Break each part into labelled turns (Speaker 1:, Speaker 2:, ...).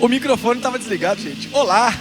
Speaker 1: O microfone estava desligado, gente. Olá!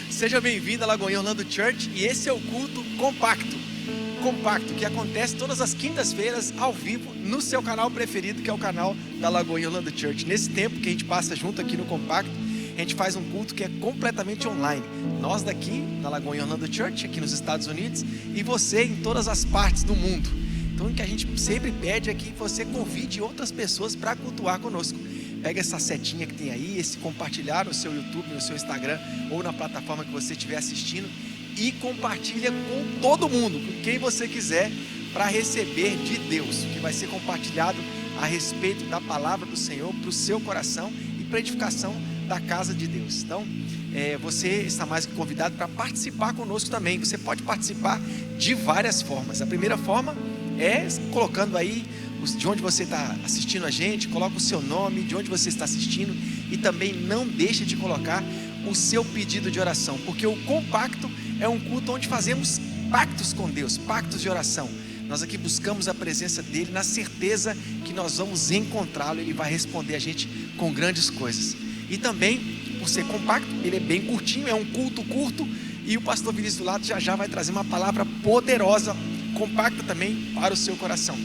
Speaker 1: Seja bem-vindo à Lagoinha Orlando Church. E esse é o culto compacto, que acontece todas as quintas-feiras ao vivo no seu canal preferido, que é o canal da Lagoinha Orlando Church. Nesse tempo que a gente passa junto aqui no compacto, a gente faz um culto que é completamente online. Nós daqui da Lagoinha Orlando Church, aqui nos Estados Unidos, e você em todas as partes do mundo. Então o que a gente sempre pede é que você convide outras pessoas para cultuar conosco. Pega essa setinha que tem aí, esse compartilhar no seu YouTube, no seu Instagram ou na plataforma que você estiver assistindo e compartilha com todo mundo, com quem você quiser, para receber de Deus, que vai ser compartilhado a respeito da palavra do Senhor para o seu coração e para a edificação da casa de Deus. Então, você está mais que convidado para participar conosco também. Você pode participar de várias formas. A primeira forma é colocando aí de onde você está assistindo a gente, coloca o seu nome, de onde você está assistindo, e também não deixe de colocar o seu pedido de oração, porque o compacto é um culto onde fazemos pactos com Deus, pactos de oração. Nós aqui buscamos a presença dele na certeza que nós vamos encontrá-lo. Ele vai responder a gente com grandes coisas. E também, por ser compacto, ele é bem curtinho, é um culto curto, e o pastor Vinícius do lado já vai trazer uma palavra poderosa, compacta também para o seu coração.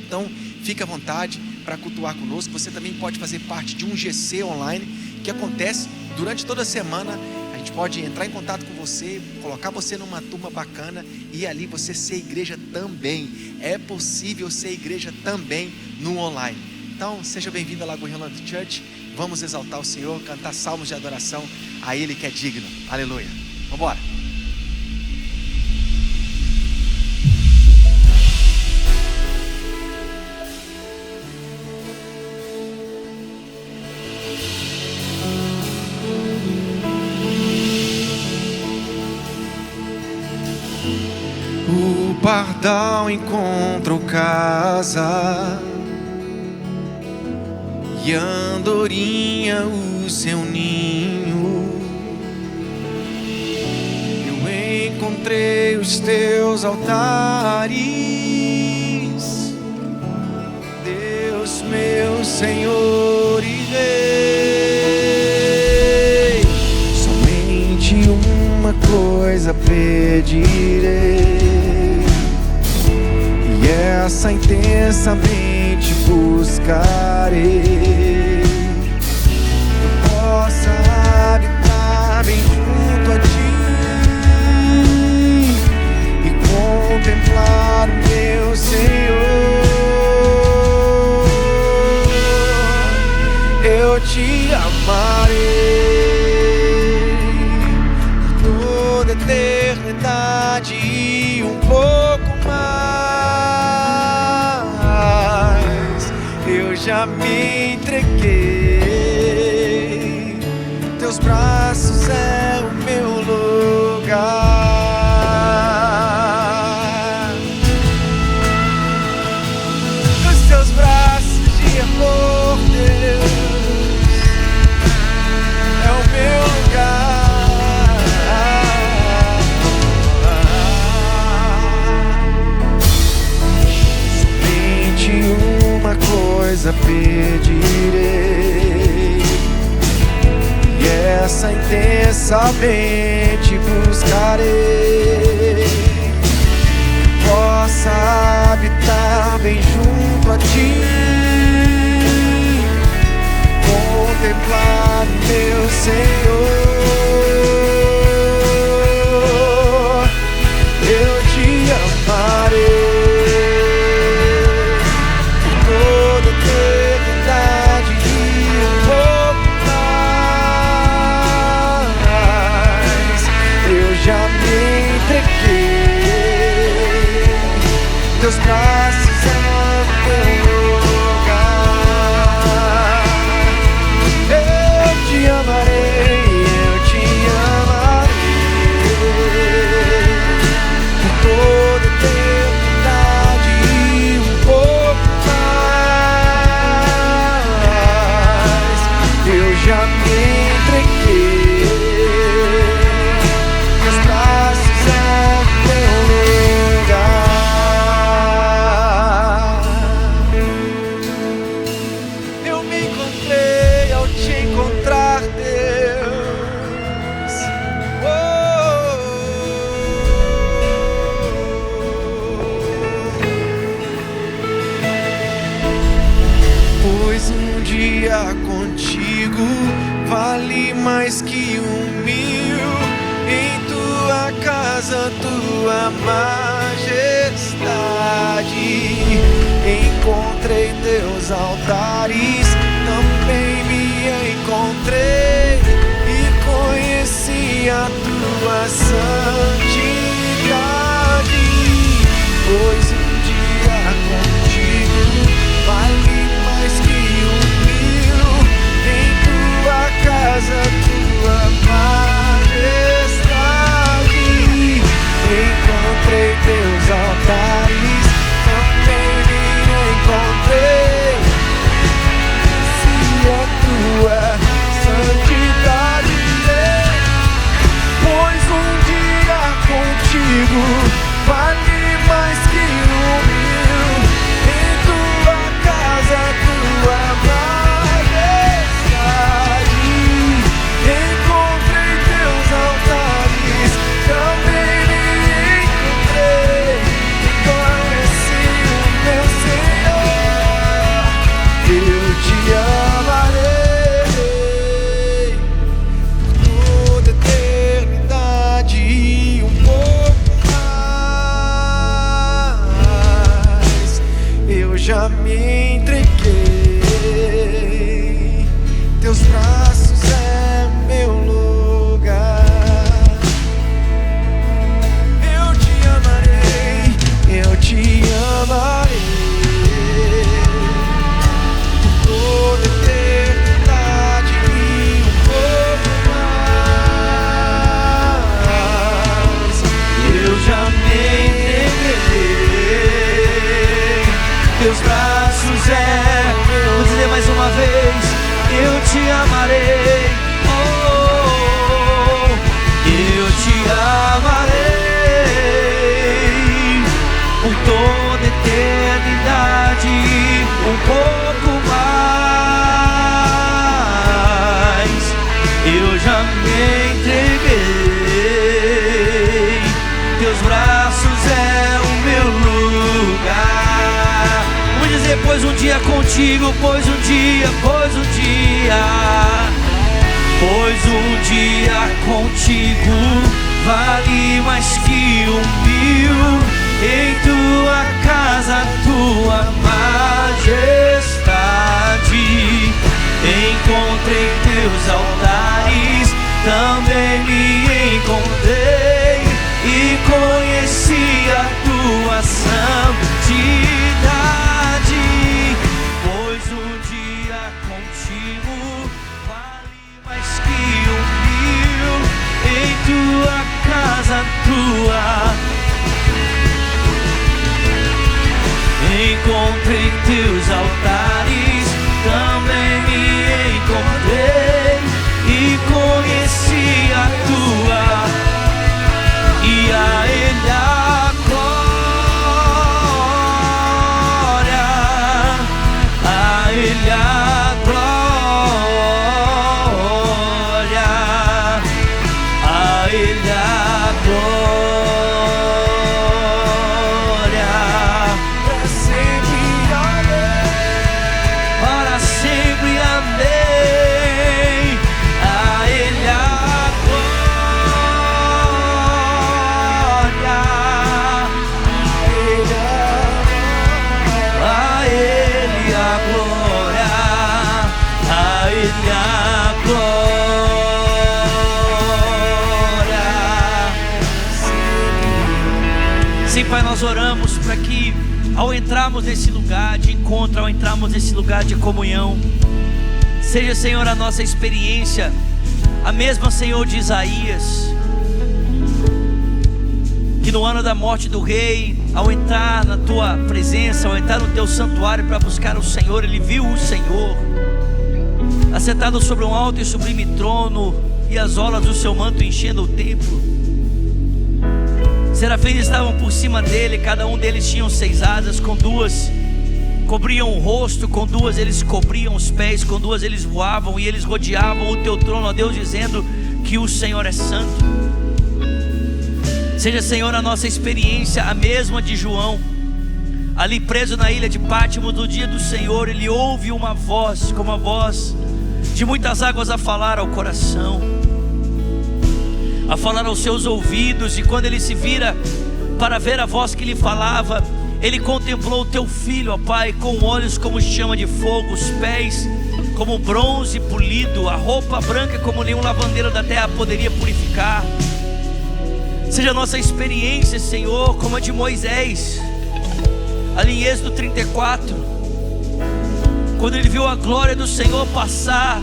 Speaker 1: Então, fique à vontade para cultuar conosco. Você também pode fazer parte de um GC online que acontece durante toda a semana. A gente pode entrar em contato com você, colocar você numa turma bacana e ali você ser igreja também. É possível ser igreja também no online. Então, seja bem-vindo à Lagoinha Orlando Church. Vamos exaltar o Senhor, cantar salmos de adoração a Ele que é digno. Aleluia. Vamos embora. O pardal encontrou casa e a andorinha o seu ninho. Eu encontrei os teus altares, Deus meu Senhor e Rei. Somente uma coisa pedirei, e essa intensamente buscarei: eu possa habitar bem junto a ti e contemplar o meu Senhor. Eu te amarei por toda eternidade e um pouco mais. Eu já me entreguei, teus braços é o meu lugar. Nos teus braços de amor, Deus, é o meu lugar. Somente uma coisa pedirei, e essa intensamente buscarei: possa habitar bem junto a ti, contemplar meu Senhor. Eu te amarei por toda eternidade e um pouco mais. Eu já me entreguei, teus braços é o meu lugar. Eu te amarei, eu te amarei por toda eternidade e um pouco mais. Eu já me entreguei, meus braços é o teu lugar. dia contigo vale mais que 1.000. Em tua casa, tua majestade. Encontrei teus altares, também me encontrei e conheci a tua santidade. Pois um dia contigo vale mais que 1.000. Em tua casa, tua majestade. Encontrei teus altares, também me encontrei. Se a tua santidade, pois um dia contigo vale mais que 1.000. Em tua casa, tua majestade. Encontrei teus altares, também me encontrei e conheci o meu Senhor. Eu te amarei por toda eternidade e um pouco mais. Eu já me entreguei, teus braços é meu lugar. Eu te amarei, eu te amarei por toda eternidade e um pouco mais. Eu já me entreguei, teus braços é. Vou dizer mais uma vez, eu te amarei, oh, eu te amarei por toda eternidade, um pouco mais. Eu já me entreguei, teus braços é o meu lugar. Vamos dizer, pois um dia contigo, pois um dia contigo vale mais que 1.000. Em tua casa, tua majestade. Encontrei teus altares, também me encontrei e conheci a tua santidade. Pois um dia contigo vale mais que 1.000. Em tua casa, tua. Encontrei teus altares, também me encontrei e conheci a tua. E a Ele a glória, a Ele a glória, a Ele a glória, para sempre amém, para sempre amém. A Ele a glória, a Ele a glória, a Ele a glória. Sim, Pai, nós oramos para que ao entrarmos nesse lugar de encontro, ao entrarmos nesse lugar de comunhão, seja, Senhor, a nossa experiência a mesma, Senhor, de Isaías, que no ano da morte do rei, ao entrar na tua presença, ao entrar no teu santuário para buscar o Senhor, ele viu o Senhor assentado sobre um alto e sublime trono, e as olas do seu manto enchendo o templo. Serafins estavam por cima dele, cada um deles tinha 6 asas, com 2 cobriam o rosto, com 2 eles cobriam os pés, com 2 eles voavam, e eles rodeavam o teu trono, ó Deus, dizendo que o Senhor é santo. Seja, Senhor, a nossa experiência a mesma de João,
Speaker 2: ali preso na ilha de Pátmos, no dia do Senhor, ele ouve uma voz, como a voz de muitas águas a falar ao coração, a falar aos seus ouvidos. E quando ele se vira para ver a voz que lhe falava, ele contemplou o teu filho, ó Pai, com olhos como chama de fogo, os pés como bronze polido, a roupa branca como nenhum lavandeiro da terra poderia purificar. Seja a nossa experiência, Senhor, como a de Moisés, ali em Êxodo 34, quando ele viu a glória do Senhor passar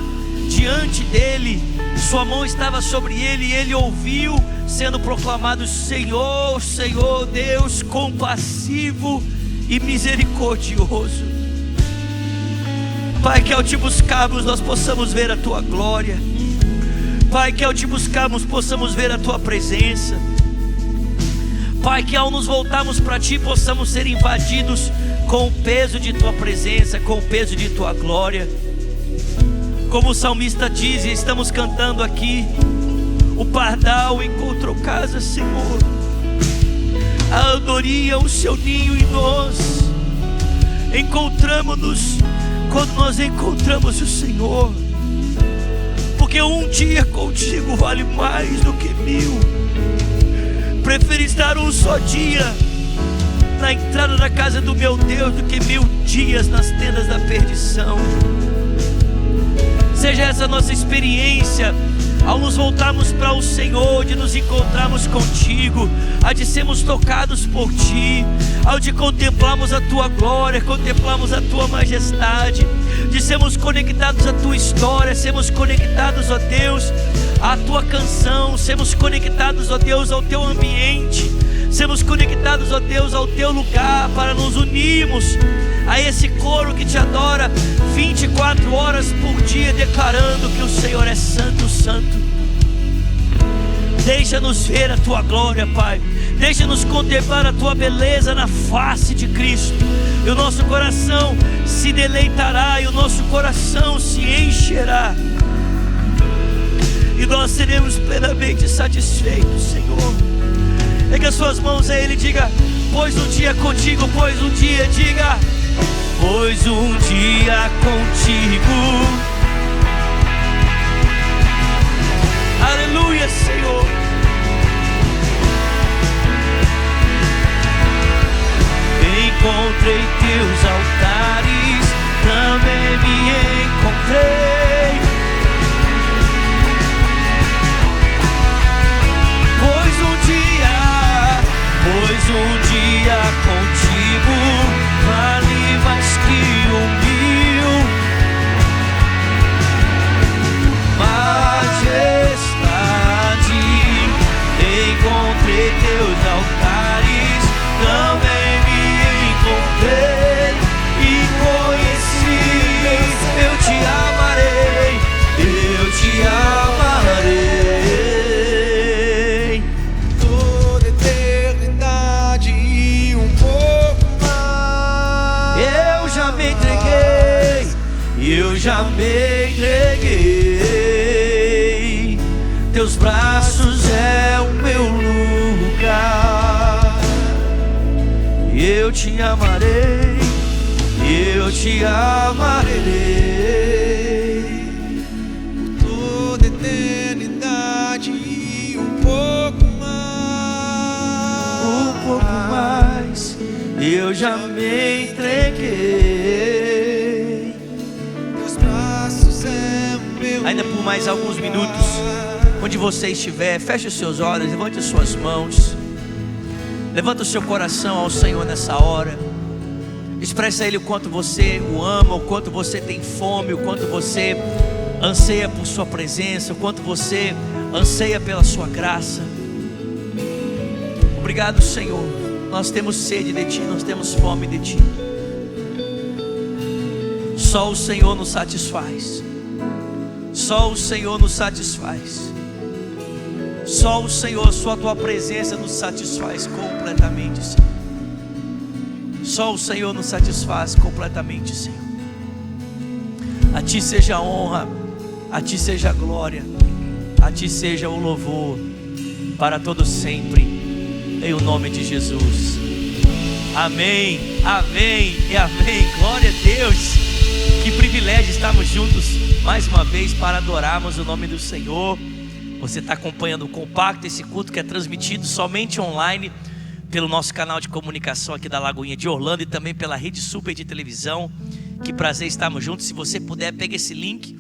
Speaker 2: diante dele, sua mão estava sobre ele e ele ouviu sendo proclamado: Senhor, Senhor, Deus compassivo e misericordioso. Pai, que ao te buscarmos nós possamos ver a tua glória. Pai, que ao te buscarmos possamos ver a tua presença. Pai, que ao nos voltarmos para ti possamos ser invadidos com o peso de tua presença, com o peso de tua glória. Como o salmista diz, e estamos cantando aqui: o pardal encontrou casa, Senhor, a andorinha o seu ninho, e nós encontramos-nos quando nós encontramos o Senhor, porque um dia contigo vale mais do que 1000. Prefiro estar um só dia na entrada da casa do meu Deus do que 1000 dias nas tendas da perdição. Seja essa a nossa experiência ao nos voltarmos para o Senhor, de nos encontrarmos contigo, a de sermos tocados por ti, ao de contemplarmos a tua glória, contemplarmos a tua majestade, de sermos conectados à tua história, sermos conectados, ó Deus, à tua canção, sermos conectados, ó Deus, ao teu ambiente, sermos conectados, ó Deus, ao teu lugar, para nos unirmos a esse coro que te adora 24 horas por dia, declarando que o Senhor é santo, santo. Deixa-nos ver a tua glória, Pai. Deixa-nos contemplar a tua beleza na face de Cristo, e o nosso coração se deleitará, e o nosso coração se encherá, e nós seremos plenamente satisfeitos, Senhor. Erga as suas mãos a Ele e diga: pois um dia contigo, pois um dia, diga: pois um dia contigo. Aleluia, Senhor. Encontrei teus altares, também me encontrei. Pois um dia contigo vale mais que 1000. Majestade, encontrei teus altares, também me encontrei e conheci. Eu te amarei, eu te amarei. Eu já me entreguei, teus braços é o meu lugar. Eu te amarei, eu te amarei. Por toda eternidade e um pouco mais, eu já me entreguei. Ainda por mais alguns minutos, onde você estiver, feche os seus olhos, levante as suas mãos, levanta o seu coração ao Senhor nessa hora. Expressa a Ele o quanto você o ama, o quanto você tem fome, o quanto você anseia por sua presença, o quanto você anseia pela sua graça. Obrigado, Senhor. Nós temos sede de Ti, nós temos fome de Ti. Só o Senhor nos satisfaz. Só o Senhor nos satisfaz. Só o Senhor, só a tua presença nos satisfaz completamente, Senhor. Só o Senhor nos satisfaz completamente, Senhor. A Ti seja a honra, a Ti seja a glória, a Ti seja o louvor para todo sempre, em o nome de Jesus. Amém, amém e amém. Glória a Deus. Que privilégio estarmos juntos mais uma vez para adorarmos o nome do Senhor. Você está acompanhando o Compacto, esse culto que é transmitido somente online pelo nosso canal de comunicação aqui da Lagoinha de Orlando e também pela Rede Super de televisão. Que prazer estarmos juntos. Se você puder, pegue esse link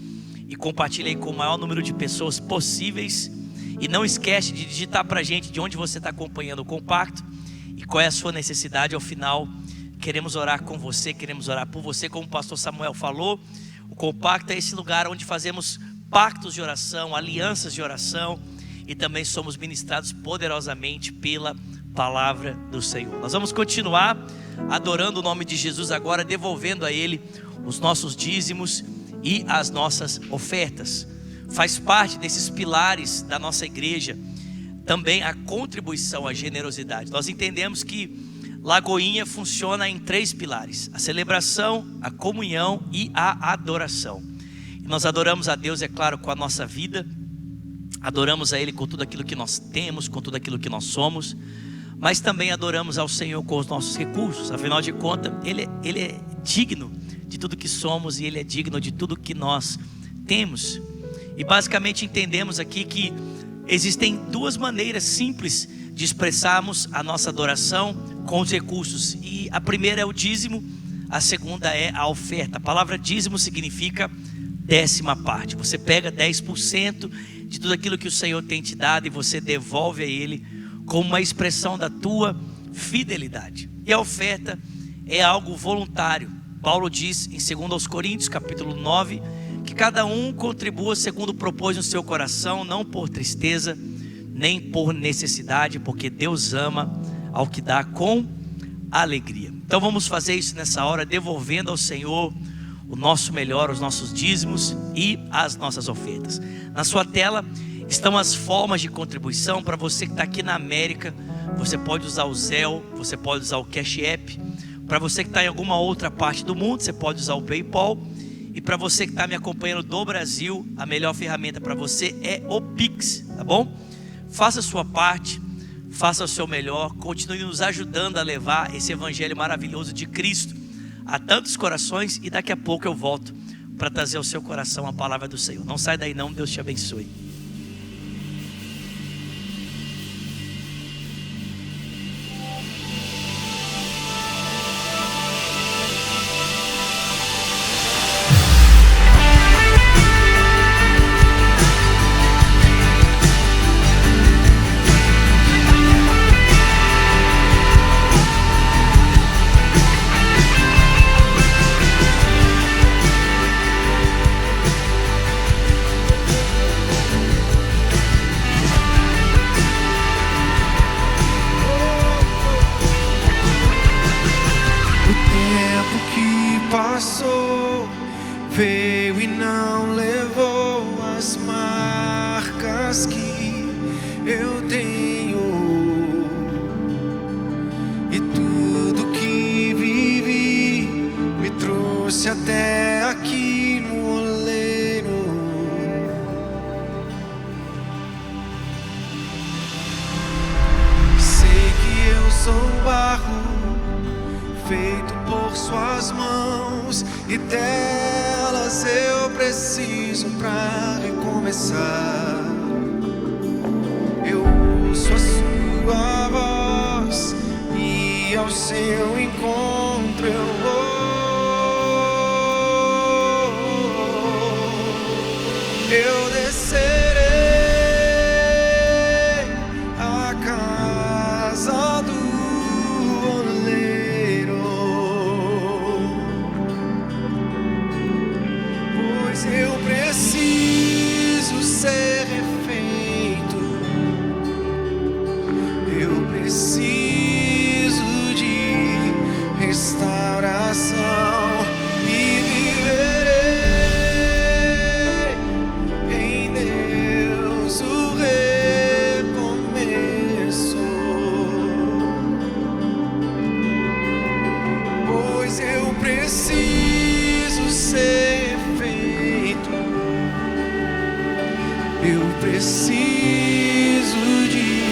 Speaker 2: e compartilhe aí com o maior número de pessoas possíveis. E não esquece de digitar para a gente de onde você está acompanhando o Compacto e qual é a sua necessidade. Ao final, queremos orar com você, queremos orar por você. Como o pastor Samuel falou, o Compacto é esse lugar onde fazemos pactos de oração, alianças de oração e também somos ministrados poderosamente pela palavra do Senhor. Nós vamos continuar adorando o nome de Jesus agora, devolvendo a Ele os nossos dízimos e as nossas ofertas. Faz parte desses pilares da nossa igreja também a contribuição, a generosidade. Nós entendemos que Lagoinha funciona em 3 pilares: a celebração, a comunhão e a adoração. E nós adoramos a Deus, é claro, com a nossa vida, adoramos a Ele com tudo aquilo que nós temos, com tudo aquilo que nós somos, mas também adoramos ao Senhor com os nossos recursos. Afinal de contas, Ele é digno de tudo que somos e Ele é digno de tudo que nós temos. E basicamente entendemos aqui que existem 2 maneiras simples de expressarmos a nossa adoração com os recursos. E a primeira é o dízimo, a segunda é a oferta. A palavra dízimo significa 10ª parte. Você pega 10% de tudo aquilo que o Senhor tem te dado e você devolve a Ele como uma expressão da tua fidelidade. E a oferta é algo voluntário. Paulo diz em 2 Coríntios capítulo 9 que cada um contribua segundo propôs no seu coração, não por tristeza, nem por necessidade, porque Deus ama ao que dá com alegria. Então vamos fazer isso nessa hora, devolvendo ao Senhor o nosso melhor, os nossos dízimos e as nossas ofertas. Na sua tela estão as formas de contribuição. Para você que está aqui na América, você pode usar o Zelle, você pode usar o Cash App. Para você que está em alguma outra parte do mundo, você pode usar o PayPal. E para você que está me acompanhando do Brasil, a melhor ferramenta para você é o Pix, tá bom? Faça a sua parte, faça o seu melhor, continue nos ajudando a levar esse evangelho maravilhoso de Cristo a tantos corações. E daqui a pouco eu volto para trazer ao seu coração a palavra do Senhor. Não sai daí não, Deus te abençoe.
Speaker 3: Veio e não levou as marcas que eu tenho, e tudo que vivi me trouxe até aqui no oleiro. Sei que eu sou barro feito por suas mãos, e delas eu preciso pra recomeçar. Eu ouço a sua voz e ao seu encontro eu vou. Eu descerei à casa do eu preciso ser refeito, eu preciso de restauração e viverei em Deus o recomeço, pois eu preciso ser eu preciso de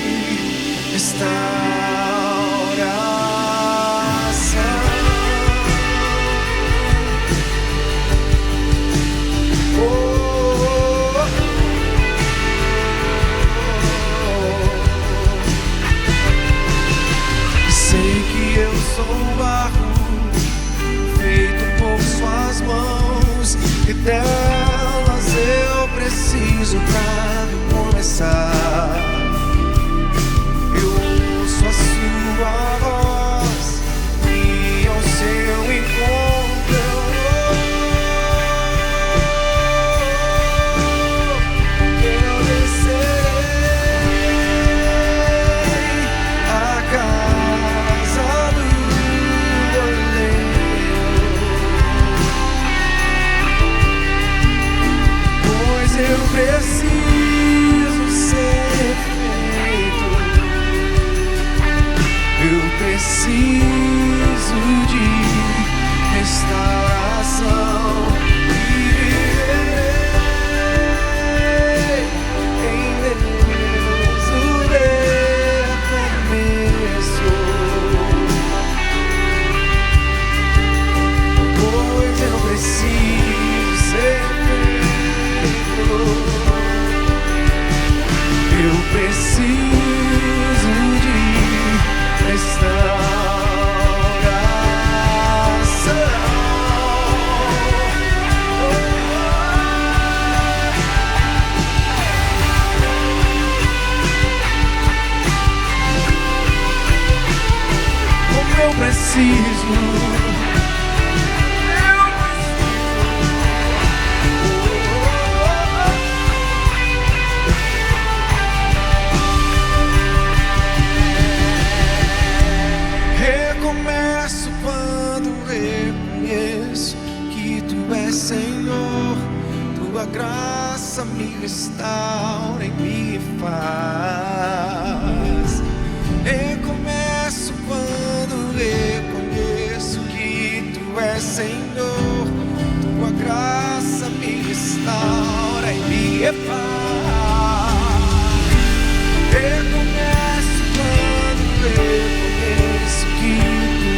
Speaker 3: restaurar. delas eu preciso pra começar. Eu ouço a sua voz e ao seu encontro eu descerei à casa do oleiro, pois eu preciso ser feito. Eu preciso de restauração e viverei em Deus o recomeço, pois eu preciso ser feito. Eu preciso de restauração. Como eu preciso. Recomeço quando reconheço que Tu és Senhor. Tua graça me restaura e me faz. Recomeço quando reconheço que Tu és Senhor. Tua graça me restaura e me faz. Recomeço quando reconheço que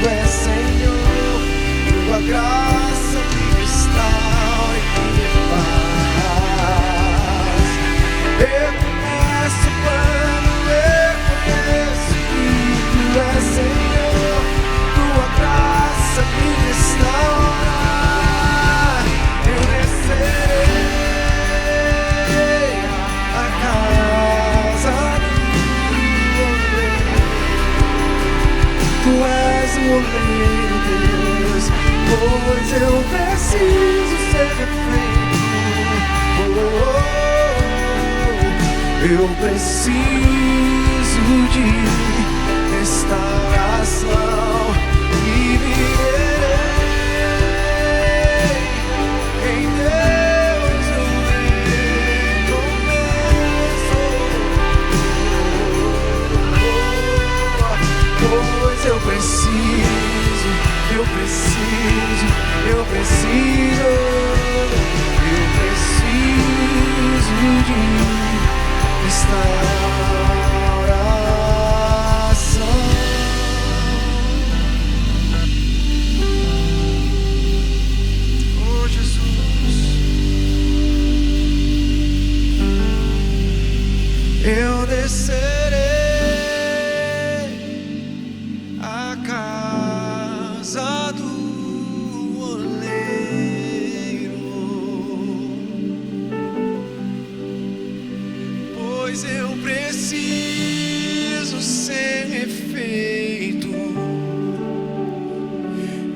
Speaker 3: Tu és Senhor. Tua graça me restaura e me faz. Recomeço quando reconheço que Tu és Senhor. Tua graça me restaura. Eu descerei à casa do oleiro. Tu és o oleiro, Deus, pois eu preciso ser refeito. Eu preciso de restauração e viverei em Deus o recomeço, pois eu preciso, eu preciso, eu preciso, eu preciso de restauração. Oh Jesus, eu descerei à casa do oleiro, pois eu preciso ser refeito.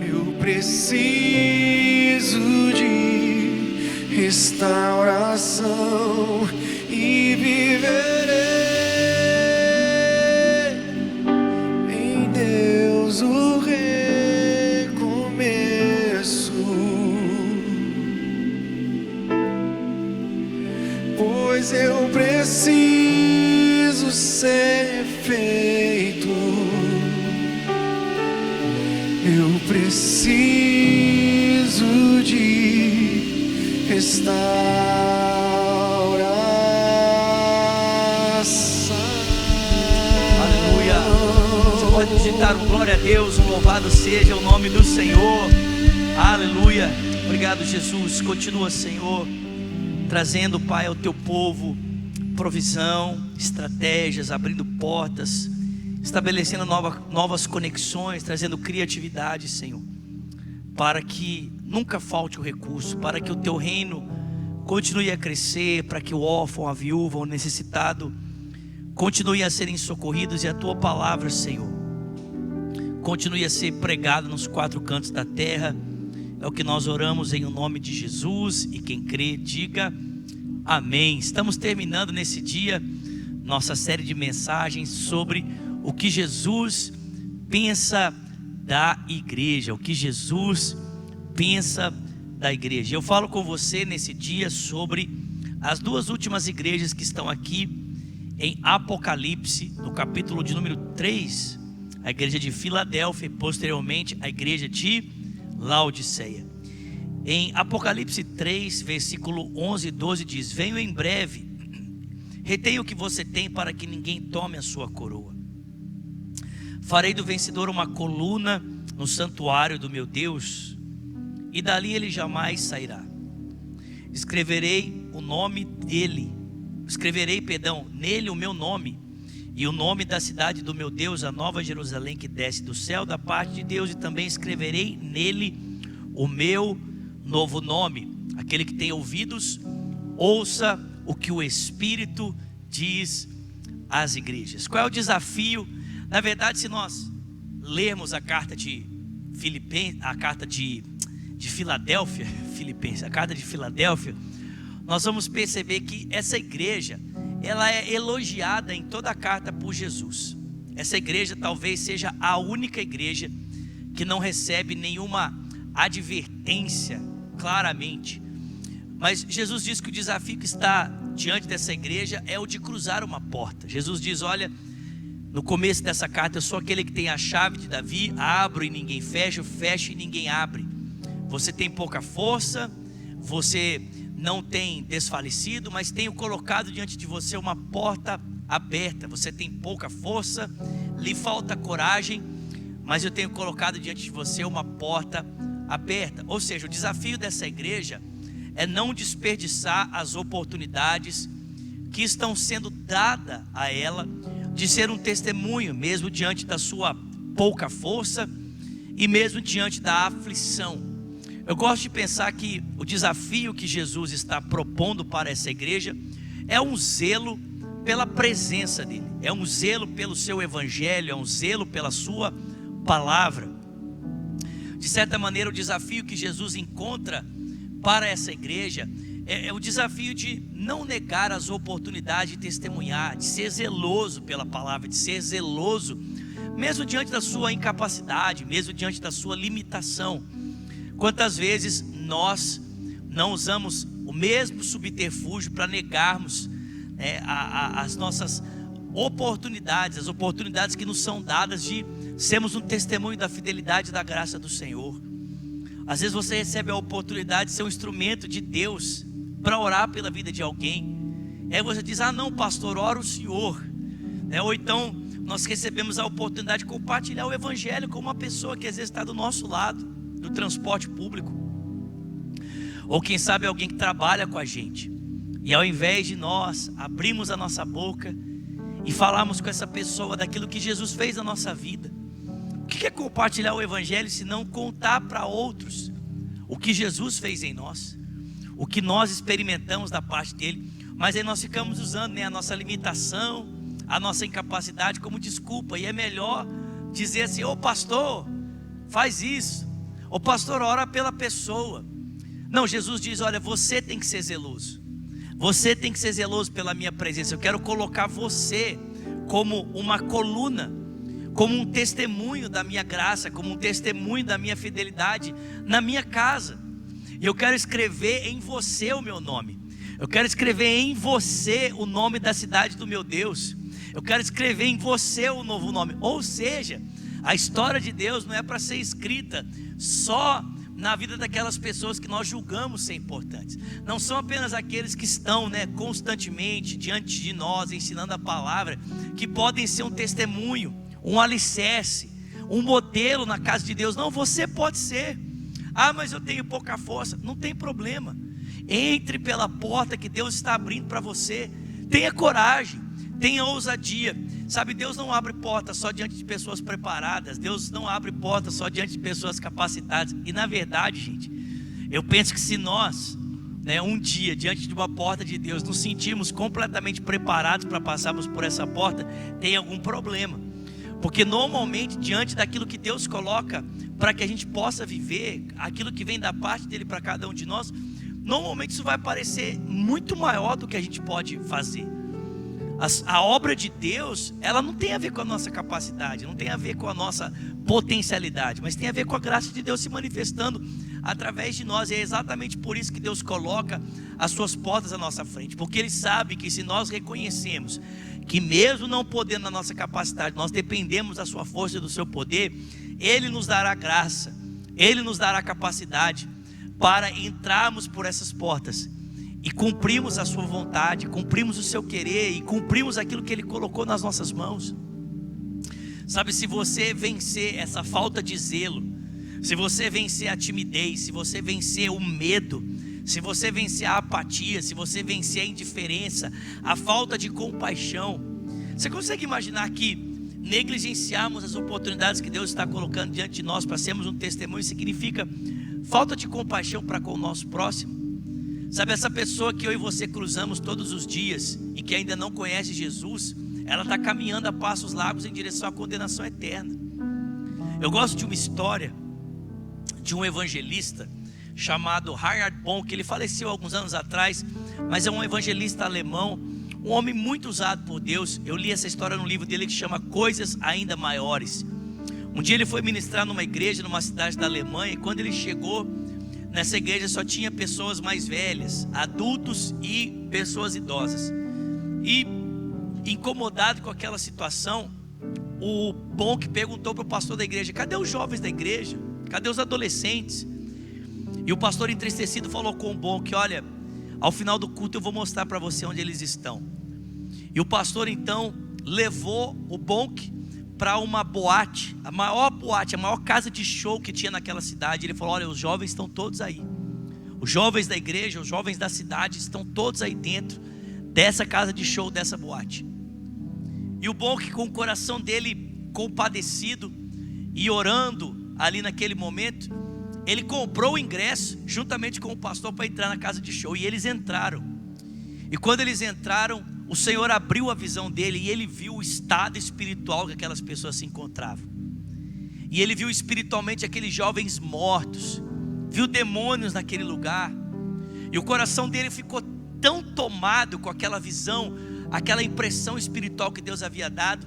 Speaker 3: Eu preciso de restauração e viverei em Deus o recomeço, pois eu preciso ser feito. Eu preciso de restauração.
Speaker 2: Aleluia. Você pode digitar um glória a Deus, um louvado seja o nome do Senhor. Aleluia. Obrigado, Jesus. Continua, Senhor, trazendo, Pai, ao teu povo provisão, estratégias, abrindo portas, estabelecendo novas conexões, trazendo criatividade, Senhor. para que nunca falte o recurso, para que o teu reino continue a crescer, para que o órfão, a viúva, o necessitado continue a serem socorridos, e a tua palavra, Senhor, continue a ser pregada nos 4 cantos da terra. É o que nós oramos em nome de Jesus, e quem crê, diga amém. Estamos terminando nesse dia nossa série de mensagens sobre o que Jesus pensa da igreja, o que Jesus pensa da igreja. Eu falo com você nesse dia sobre as 2 últimas igrejas que estão aqui em Apocalipse, no capítulo de número 3, a igreja de Filadélfia e posteriormente a igreja de Laodiceia. Em Apocalipse 3, versículo 11 e 12 diz: venho em breve, retei o que você tem para que ninguém tome a sua coroa. Farei do vencedor uma coluna no santuário do meu Deus, e dali ele jamais sairá. Escreverei nele o meu nome, e o nome da cidade do meu Deus, a nova Jerusalém que desce do céu da parte de Deus, e também escreverei nele o meu novo nome. Aquele que tem ouvidos, ouça o que o Espírito diz às igrejas. Qual é o desafio? Na verdade, se nós lermos a carta de Filipenses, a carta de Filadélfia, a carta de Filadélfia, nós vamos perceber que essa igreja, ela é elogiada em toda a carta por Jesus. Essa igreja talvez seja a única igreja que não recebe nenhuma advertência claramente. Mas Jesus diz que o desafio que está diante dessa igreja é o de cruzar uma porta. Jesus diz: olha, no começo dessa carta, eu sou aquele que tem a chave de Davi, abro e ninguém fecha, fecho e ninguém abre. Você tem pouca força, você não tem desfalecido, mas tenho colocado diante de você uma porta aberta. Você tem pouca força, lhe falta coragem, mas eu tenho colocado diante de você uma porta aberta. Ou seja, o desafio dessa igreja é não desperdiçar as oportunidades que estão sendo dadas a ela, de ser um testemunho, mesmo diante da sua pouca força e mesmo diante da aflição. Eu gosto de pensar que o desafio que Jesus está propondo para essa igreja é um zelo pela presença dele, é um zelo pelo seu evangelho, é um zelo pela sua palavra. De certa maneira, o desafio que Jesus encontra para essa igreja é o desafio de não negar as oportunidades de testemunhar, de ser zeloso pela palavra, de ser zeloso mesmo diante da sua incapacidade, mesmo diante da sua limitação. Quantas vezes nós não usamos o mesmo subterfúgio para negarmos as nossas oportunidades, as oportunidades que nos são dadas de sermos um testemunho da fidelidade e da graça do Senhor. Às vezes você recebe a oportunidade de ser um instrumento de Deus para orar pela vida de alguém. Aí você diz: ah não, pastor, ora o Senhor. Ou então nós recebemos a oportunidade de compartilhar o evangelho com uma pessoa que às vezes está do nosso lado, do transporte público, ou quem sabe alguém que trabalha com a gente, e ao invés de nós abrirmos a nossa boca e falarmos com essa pessoa daquilo que Jesus fez na nossa vida, o que é compartilhar o evangelho se não contar para outros o que Jesus fez em nós, o que nós experimentamos da parte dele? Mas aí nós ficamos usando a nossa limitação, a nossa incapacidade como desculpa, e é melhor dizer assim: ô pastor, faz isso, ô pastor, ora pela pessoa. Não, Jesus diz: olha, você tem que ser zeloso, você tem que ser zeloso pela minha presença. Eu quero colocar você como uma coluna, como um testemunho da minha graça, como um testemunho da minha fidelidade na minha casa. E eu quero escrever em você o meu nome, eu quero escrever em você o nome da cidade do meu Deus, eu quero escrever em você o novo nome. Ou seja, a história de Deus não é para ser escrita só na vida daquelas pessoas que nós julgamos ser importantes. Não são apenas aqueles que estão constantemente diante de nós ensinando a palavra, que podem ser um testemunho, um alicerce, um modelo na casa de Deus. Não, você pode ser. Ah, mas eu tenho pouca força. Não tem problema. Entre pela porta que Deus está abrindo para você. Tenha coragem, tenha ousadia. Sabe, Deus não abre portas só diante de pessoas preparadas. Deus não abre portas só diante de pessoas capacitadas. E na verdade, gente, eu penso que se nós, um dia, diante de uma porta de Deus, nos sentirmos completamente preparados para passarmos por essa porta, tem algum problema. Porque normalmente, diante daquilo que Deus coloca para que a gente possa viver, aquilo que vem da parte dele para cada um de nós, normalmente isso vai parecer muito maior do que a gente pode fazer. A obra de Deus, ela não tem a ver com a nossa capacidade, não tem a ver com a nossa potencialidade, mas tem a ver com a graça de Deus se manifestando através de nós. E é exatamente por isso que Deus coloca as suas portas à nossa frente, porque Ele sabe que se nós reconhecemos que mesmo não podendo na nossa capacidade, nós dependemos da sua força e do seu poder, Ele nos dará graça, Ele nos dará capacidade para entrarmos por essas portas e cumprimos a sua vontade, cumprimos o seu querer e cumprimos aquilo que Ele colocou nas nossas mãos. Sabe, se você vencer essa falta de zelo, se você vencer a timidez, se você vencer o medo, se você vencer a apatia, se você vencer a indiferença, a falta de compaixão, você consegue imaginar que negligenciarmos as oportunidades que Deus está colocando diante de nós para sermos um testemunho significa falta de compaixão para com o nosso próximo? Sabe, essa pessoa que eu e você cruzamos todos os dias e que ainda não conhece Jesus, ela está caminhando a passos largos em direção à condenação eterna. Eu gosto de uma história de um evangelista chamado Reinhard Bonk. Ele faleceu alguns anos atrás, mas é um evangelista alemão, um homem muito usado por Deus. Eu li essa história num livro dele que chama Coisas Ainda Maiores. Um dia ele foi ministrar numa igreja numa cidade da Alemanha, e quando ele chegou nessa igreja só tinha pessoas mais velhas, adultos e pessoas idosas. E incomodado com aquela situação, o Bonk perguntou para o pastor da igreja: cadê os jovens da igreja? Cadê os adolescentes? E o pastor, entristecido, falou com o Bonk: olha, ao final do culto eu vou mostrar para você onde eles estão. E o pastor então levou o Bonk para uma boate, a maior casa de show que tinha naquela cidade. Ele falou: olha, os jovens estão todos aí, os jovens da igreja, os jovens da cidade estão todos aí dentro dessa casa de show, dessa boate. E o Bonk, com o coração dele compadecido e orando ali naquele momento, ele comprou o ingresso juntamente com o pastor para entrar na casa de show. E eles entraram. E quando eles entraram, o Senhor abriu a visão dele e ele viu o estado espiritual que aquelas pessoas se encontravam. E ele viu espiritualmente aqueles jovens mortos, viu demônios naquele lugar. E o coração dele ficou tão tomado com aquela visão, aquela impressão espiritual que Deus havia dado,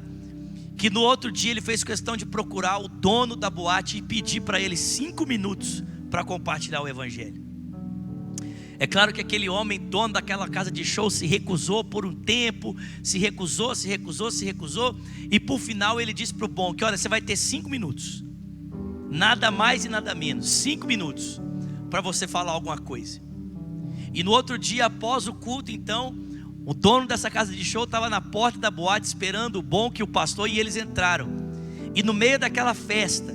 Speaker 2: que no outro dia ele fez questão de procurar o dono da boate e pedir para ele 5 minutos para compartilhar o evangelho. É claro que aquele homem, dono daquela casa de show, se recusou por um tempo, se recusou, e por final ele disse para o Bonk: olha, você vai ter 5 minutos, nada mais e nada menos, 5 minutos para você falar alguma coisa. E no outro dia, após o culto, então, o dono dessa casa de show estava na porta da boate esperando o Bonk e o pastor, e eles entraram. E no meio daquela festa,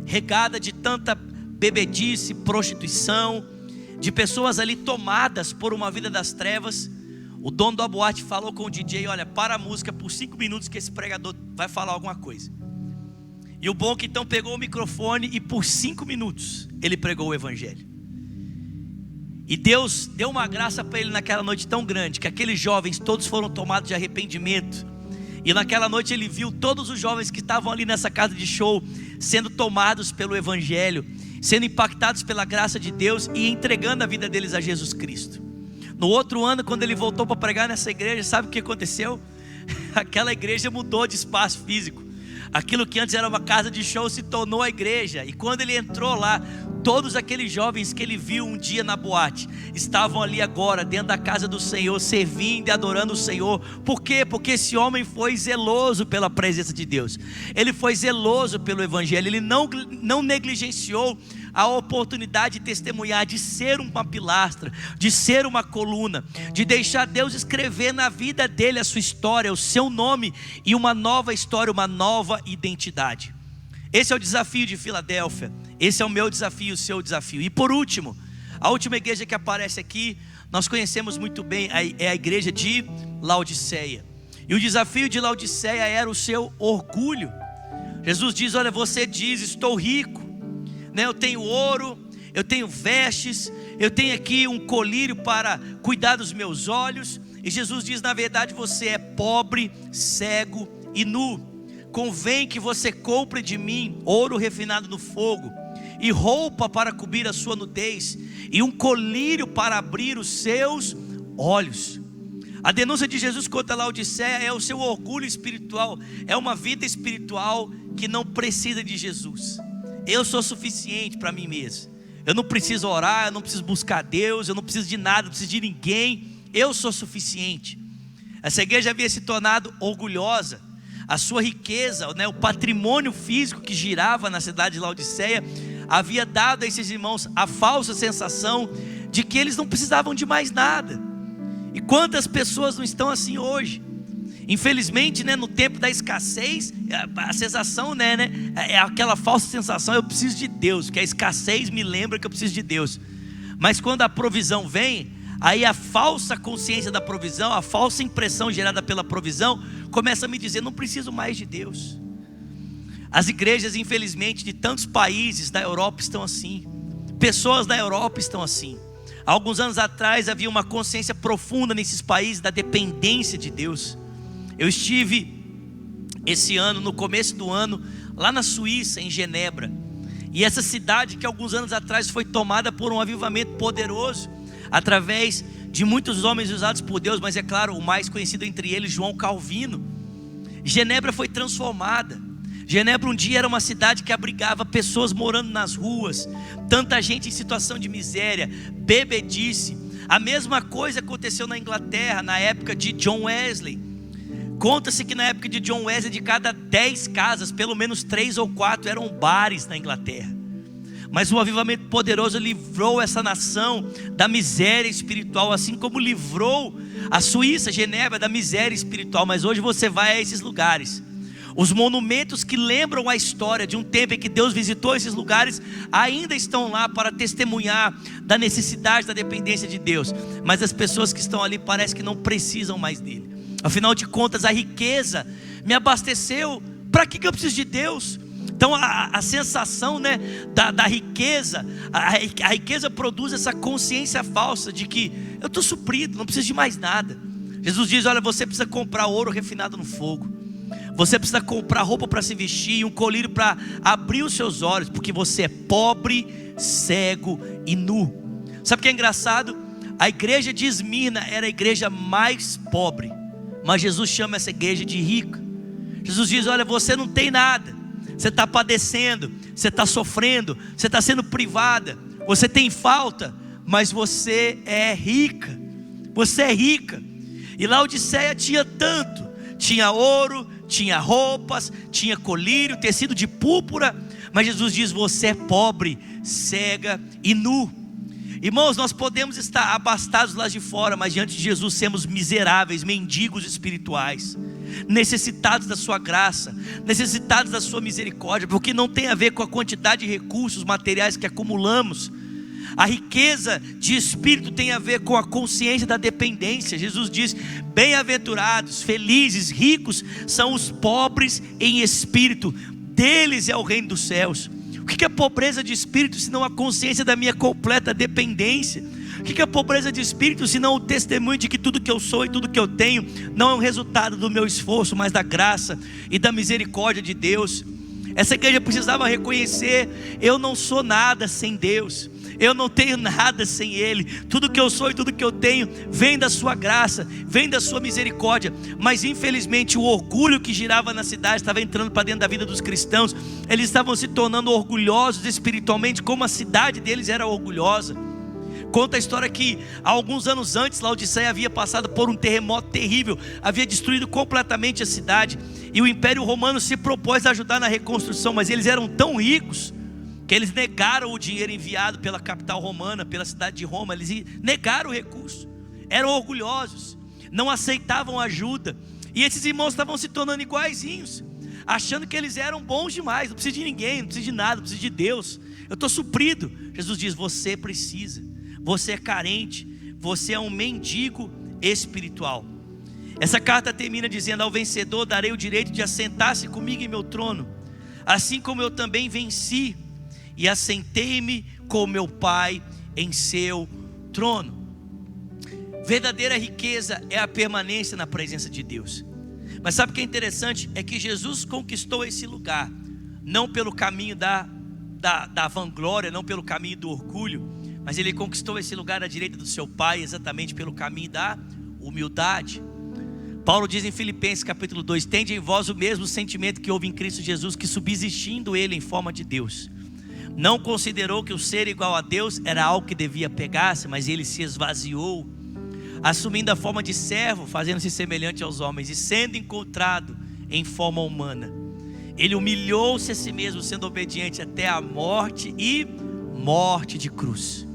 Speaker 2: regada de tanta bebedice, prostituição, de pessoas ali tomadas por uma vida das trevas, o dono da boate falou com o DJ: olha, para a música por 5 minutos que esse pregador vai falar alguma coisa. E o Bonk então pegou o microfone e por 5 minutos ele pregou o evangelho. E Deus deu uma graça para ele naquela noite tão grande, que aqueles jovens todos foram tomados de arrependimento. E naquela noite ele viu todos os jovens que estavam ali nessa casa de show sendo tomados pelo evangelho, sendo impactados pela graça de Deus e entregando a vida deles a Jesus Cristo. No outro ano, quando ele voltou para pregar nessa igreja, sabe o que aconteceu? Aquela igreja mudou de espaço físico. Aquilo que antes era uma casa de show se tornou a igreja. E quando ele entrou lá, todos aqueles jovens que ele viu um dia na boate estavam ali agora dentro da casa do Senhor, servindo e adorando o Senhor. Por quê? Porque esse homem foi zeloso pela presença de Deus. Ele foi zeloso pelo evangelho. Ele não negligenciou a oportunidade de testemunhar, de ser uma pilastra, de ser uma coluna, de deixar Deus escrever na vida dele a sua história, o seu nome e uma nova história, uma nova identidade. Esse é o desafio de Filadélfia. Esse é o meu desafio, o seu desafio. E por último, a última igreja que aparece aqui, nós conhecemos muito bem, é a igreja de Laodiceia. E o desafio de Laodiceia era o seu orgulho. Jesus diz: olha, você diz, estou rico, né? Eu tenho ouro, eu tenho vestes, eu tenho aqui um colírio para cuidar dos meus olhos. E Jesus diz: na verdade você é pobre, cego e nu. Convém que você compre de mim ouro refinado no fogo, e roupa para cobrir a sua nudez, e um colírio para abrir os seus olhos. A denúncia de Jesus contra Laodiceia é o seu orgulho espiritual. É uma vida espiritual que não precisa de Jesus. Eu sou suficiente para mim mesmo. Eu não preciso orar, eu não preciso buscar Deus, eu não preciso de nada, não preciso de ninguém. Eu sou suficiente. Essa igreja havia se tornado orgulhosa. A sua riqueza, né, o patrimônio físico que girava na cidade de Laodiceia, havia dado a esses irmãos a falsa sensação de que eles não precisavam de mais nada. E quantas pessoas não estão assim hoje? Infelizmente, né, no tempo da escassez, a sensação, né, é aquela falsa sensação: eu preciso de Deus, que a escassez me lembra que eu preciso de Deus. Mas quando a provisão vem, aí a falsa consciência da provisão, a falsa impressão gerada pela provisão, começa a me dizer: não preciso mais de Deus. As igrejas, infelizmente, de tantos países da Europa estão assim. Pessoas da Europa estão assim. Há alguns anos atrás havia uma consciência profunda nesses países da dependência de Deus. Eu estive esse ano, no começo do ano, lá na Suíça, em Genebra. E essa cidade que alguns anos atrás foi tomada por um avivamento poderoso, através de muitos homens usados por Deus, mas é claro, o mais conhecido entre eles, João Calvino. Genebra foi transformada. Genebra um dia era uma cidade que abrigava pessoas morando nas ruas, tanta gente em situação de miséria, bebedice. A mesma coisa aconteceu na Inglaterra, na época de John Wesley. Conta-se que na época de John Wesley, de cada 10 casas, pelo menos 3 ou 4 eram bares na Inglaterra. Mas o avivamento poderoso livrou essa nação da miséria espiritual, assim como livrou a Suíça, Genebra, da miséria espiritual. Mas hoje você vai a esses lugares, os monumentos que lembram a história de um tempo em que Deus visitou esses lugares ainda estão lá para testemunhar da necessidade, da dependência de Deus. Mas as pessoas que estão ali parece que não precisam mais dele. Afinal de contas, a riqueza me abasteceu. Para que eu preciso de Deus? Então a sensação, né, da riqueza, a riqueza produz essa consciência falsa de que eu estou suprido, não preciso de mais nada. Jesus diz: olha, você precisa comprar ouro refinado no fogo. Você precisa comprar roupa para se vestir e um colírio para abrir os seus olhos, porque você é pobre, cego e nu. Sabe o que é engraçado? A igreja de Esmirna era a igreja mais pobre, mas Jesus chama essa igreja de rica. Jesus diz: olha, você não tem nada, você está padecendo, você está sofrendo, você está sendo privada, você tem falta, mas você é rica. Você é rica. E Laodiceia tinha tanto, tinha ouro, tinha roupas, tinha colírio, tecido de púrpura, mas Jesus diz: você é pobre, cega e nu. Irmãos, nós podemos estar abastados lá de fora, mas diante de Jesus sermos miseráveis, mendigos espirituais, necessitados da sua graça, necessitados da sua misericórdia, porque não tem a ver com a quantidade de recursos materiais que acumulamos. A riqueza de espírito tem a ver com a consciência da dependência. Jesus diz: bem-aventurados, felizes, ricos são os pobres em espírito, deles é o reino dos céus. O que é pobreza de espírito senão a consciência da minha completa dependência? O que é pobreza de espírito senão o testemunho de que tudo que eu sou e tudo que eu tenho não é um resultado do meu esforço, mas da graça e da misericórdia de Deus? Essa igreja precisava reconhecer: eu não sou nada sem Deus, eu não tenho nada sem Ele. Tudo que eu sou e tudo que eu tenho vem da sua graça, vem da sua misericórdia. Mas infelizmente o orgulho que girava na cidade estava entrando para dentro da vida dos cristãos. Eles estavam se tornando orgulhosos espiritualmente, como a cidade deles era orgulhosa. Conta a história que há alguns anos antes, Laodiceia havia passado por um terremoto terrível, havia destruído completamente a cidade, e o Império Romano se propôs a ajudar na reconstrução, mas eles eram tão ricos que eles negaram o dinheiro enviado pela capital romana, pela cidade de Roma. Eles negaram o recurso, eram orgulhosos, não aceitavam ajuda. E esses irmãos estavam se tornando iguaizinhos, achando que eles eram bons demais. Não preciso de ninguém, não preciso de nada, não preciso de Deus, eu estou suprido. Jesus diz: você precisa, você é carente, você é um mendigo espiritual. Essa carta termina dizendo: ao vencedor darei o direito de assentar-se comigo em meu trono, assim como eu também venci e assentei-me com meu Pai em seu trono. Verdadeira riqueza é a permanência na presença de Deus. Mas sabe o que é interessante? É que Jesus conquistou esse lugar, não pelo caminho da vanglória, não pelo caminho do orgulho, mas Ele conquistou esse lugar à direita do seu Pai exatamente pelo caminho da humildade. Paulo diz em Filipenses capítulo 2: tende em vós o mesmo sentimento que houve em Cristo Jesus, que subsistindo Ele em forma de Deus, não considerou que o ser igual a Deus era algo que devia pegar-se, mas Ele se esvaziou, assumindo a forma de servo, fazendo-se semelhante aos homens, e sendo encontrado em forma humana, Ele humilhou-se a si mesmo, sendo obediente até a morte e morte de cruz.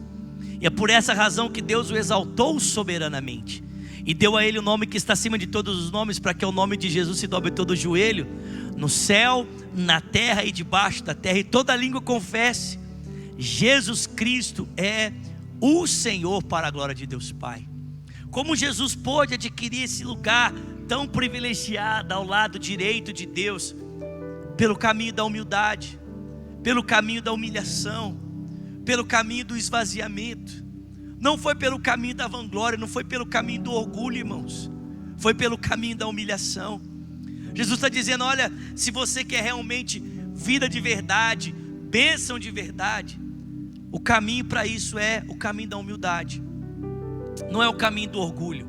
Speaker 2: E é por essa razão que Deus o exaltou soberanamente e deu a Ele o nome que está acima de todos os nomes, para que ao nome de Jesus se dobre todo o joelho, no céu, na terra e debaixo da terra, e toda língua confesse: Jesus Cristo é o Senhor, para a glória de Deus Pai. Como Jesus pôde adquirir esse lugar tão privilegiado ao lado direito de Deus? Pelo caminho da humildade, pelo caminho da humilhação, pelo caminho do esvaziamento. Não foi pelo caminho da vanglória, não foi pelo caminho do orgulho, irmãos, foi pelo caminho da humilhação. Jesus está dizendo: olha, se você quer realmente vida de verdade, bênção de verdade, o caminho para isso é o caminho da humildade. Não é o caminho do orgulho,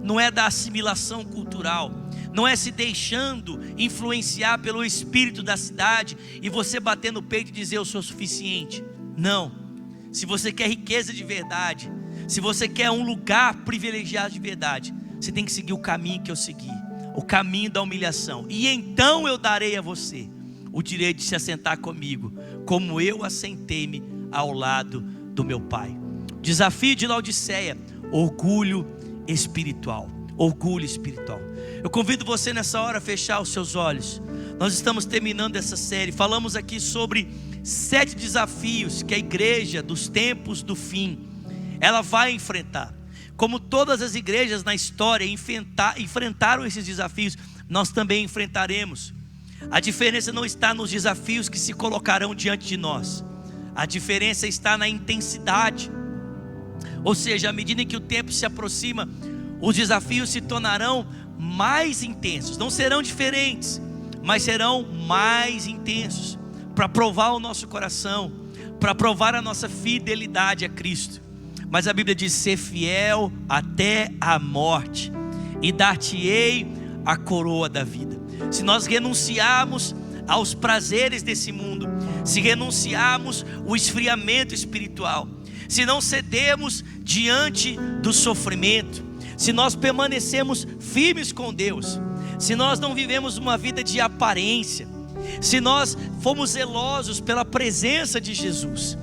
Speaker 2: não é da assimilação cultural, não é se deixando influenciar pelo espírito da cidade e você bater no peito e dizer: eu sou suficiente. Não. Se você quer riqueza de verdade, se você quer um lugar privilegiado de verdade, você tem que seguir o caminho que eu segui, o caminho da humilhação. E então eu darei a você o direito de se assentar comigo, como eu assentei-me ao lado do meu Pai. Desafio de Laodiceia: orgulho espiritual. Orgulho espiritual. Eu convido você nessa hora a fechar os seus olhos. Nós estamos terminando essa série. Falamos aqui sobre 7 desafios que a igreja dos tempos do fim, ela vai enfrentar. Como todas as igrejas na história enfrentaram esses desafios, nós também enfrentaremos. A diferença não está nos desafios que se colocarão diante de nós. A diferença está na intensidade. Ou seja, à medida em que o tempo se aproxima, os desafios se tornarão mais intensos. Não serão diferentes, mas serão mais intensos, para provar o nosso coração, para provar a nossa fidelidade a Cristo. Mas a Bíblia diz: ser fiel até a morte, e dar-te-ei a coroa da vida. Se nós renunciarmos aos prazeres desse mundo, se renunciarmos o esfriamento espiritual, se não cedermos diante do sofrimento, se nós permanecemos firmes com Deus, se nós não vivemos uma vida de aparência, se nós formos zelosos pela presença de Jesus,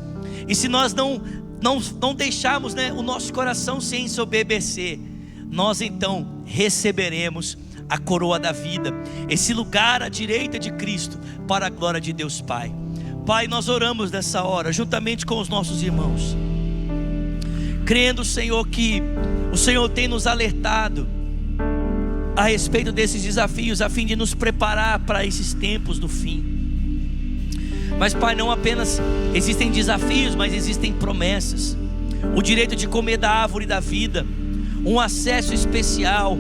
Speaker 2: e se nós não deixarmos, o nosso coração se ensoberbecer, nós então receberemos a coroa da vida, esse lugar à direita de Cristo, para a glória de Deus Pai. Pai, nós oramos nessa hora juntamente com os nossos irmãos, crendo, Senhor, que o Senhor tem nos alertado a respeito desses desafios, a fim de nos preparar para esses tempos do fim. Mas, Pai, não apenas existem desafios, mas existem promessas. O direito de comer da árvore da vida, um acesso especial,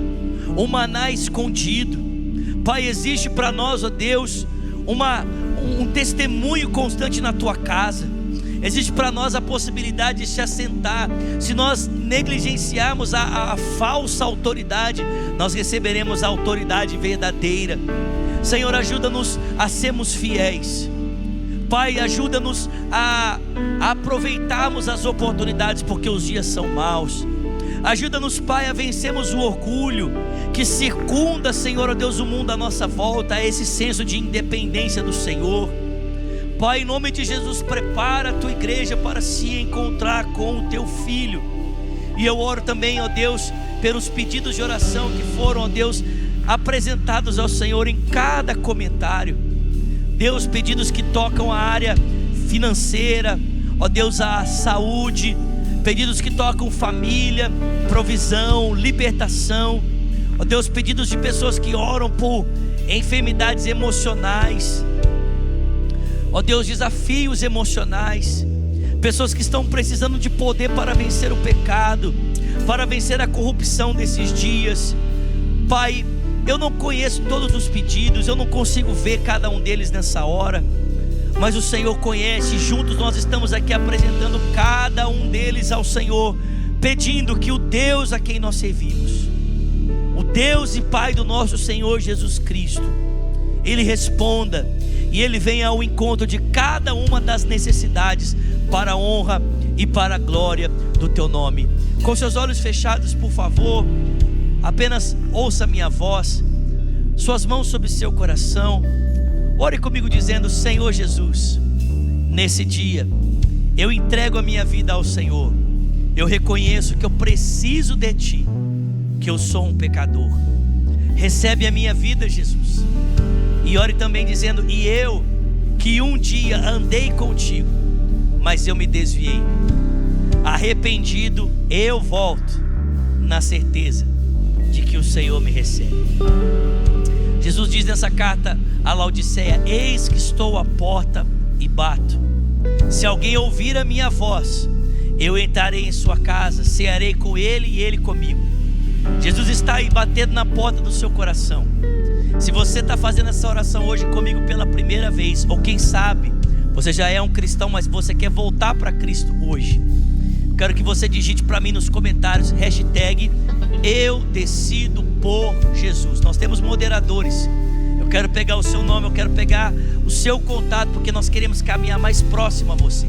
Speaker 2: um maná escondido. Pai, existe para nós, ó Deus, um testemunho constante na Tua casa. Existe para nós a possibilidade de se assentar. Se nós negligenciarmos a falsa autoridade, nós receberemos a autoridade verdadeira. Senhor, ajuda-nos a sermos fiéis. Pai, ajuda-nos a aproveitarmos as oportunidades, porque os dias são maus. Ajuda-nos, Pai, a vencermos o orgulho que circunda, Senhor, ó Deus, o mundo à nossa volta, a esse senso de independência do Senhor. Pai, em nome de Jesus, prepara a Tua igreja para se encontrar com o Teu Filho. E eu oro também, ó Deus, pelos pedidos de oração que foram, ó Deus, apresentados ao Senhor em cada comentário. Deus, pedidos que tocam a área financeira, ó Deus, a saúde, pedidos que tocam família, provisão, libertação. Ó Deus, pedidos de pessoas que oram por enfermidades emocionais. Ó Deus, desafios emocionais. Pessoas que estão precisando de poder para vencer o pecado, para vencer a corrupção desses dias. Pai, eu não conheço todos os pedidos, eu não consigo ver cada um deles nessa hora, mas o Senhor conhece. Juntos nós estamos aqui apresentando cada um deles ao Senhor, pedindo que o Deus a quem nós servimos, o Deus e Pai do nosso Senhor Jesus Cristo, Ele responda e Ele venha ao encontro de cada uma das necessidades, para a honra e para a glória do Teu nome. Com seus olhos fechados, por favor, apenas ouça a minha voz, suas mãos sobre seu coração, ore comigo dizendo: Senhor Jesus, nesse dia eu entrego a minha vida ao Senhor. Eu reconheço que eu preciso de Ti, que eu sou um pecador. Recebe a minha vida, Jesus. E ore também dizendo: e eu, que um dia andei contigo, mas eu me desviei, arrependido, eu volto, na certeza de que o Senhor me recebe. Jesus diz nessa carta a Laodiceia: eis que estou à porta e bato. Se alguém ouvir a minha voz, eu entrarei em sua casa, cearei com ele e ele comigo. Jesus está aí batendo na porta do seu coração. Se você está fazendo essa oração hoje comigo pela primeira vez, ou quem sabe você já é um cristão, mas você quer voltar para Cristo hoje, quero que você digite para mim nos comentários hashtag eu decido por Jesus. Nós temos moderadores, eu quero pegar o seu nome, eu quero pegar o seu contato, porque nós queremos caminhar mais próximo a você.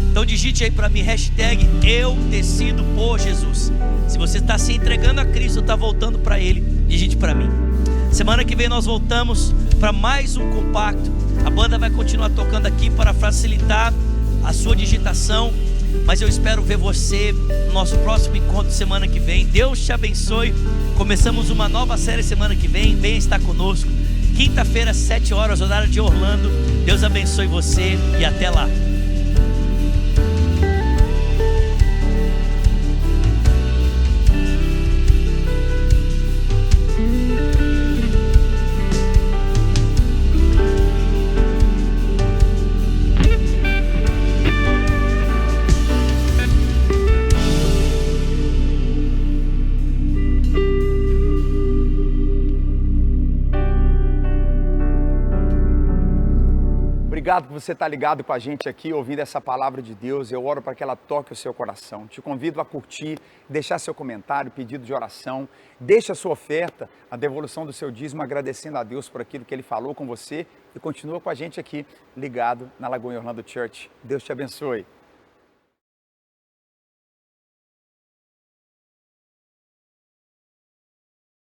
Speaker 2: Então digite aí para mim hashtag eu decido por Jesus. Se você está se entregando a Cristo, está voltando para Ele, digite para mim. Semana que vem nós voltamos para mais um compacto. A banda vai continuar tocando aqui para facilitar a sua digitação, mas eu espero ver você no nosso próximo encontro semana que vem. Deus te abençoe. Começamos uma nova série semana que vem. Venha estar conosco. Quinta-feira, 7 horas, horário de Orlando. Deus abençoe você e até lá.
Speaker 4: Obrigado por você estar ligado com a gente aqui, ouvindo essa palavra de Deus. Eu oro para que ela toque o seu coração. Te convido a curtir, deixar seu comentário, pedido de oração. Deixe a sua oferta, a devolução do seu dízimo, agradecendo a Deus por aquilo que Ele falou com você. E continua com a gente aqui, ligado na Lagoinha Orlando Church. Deus te abençoe.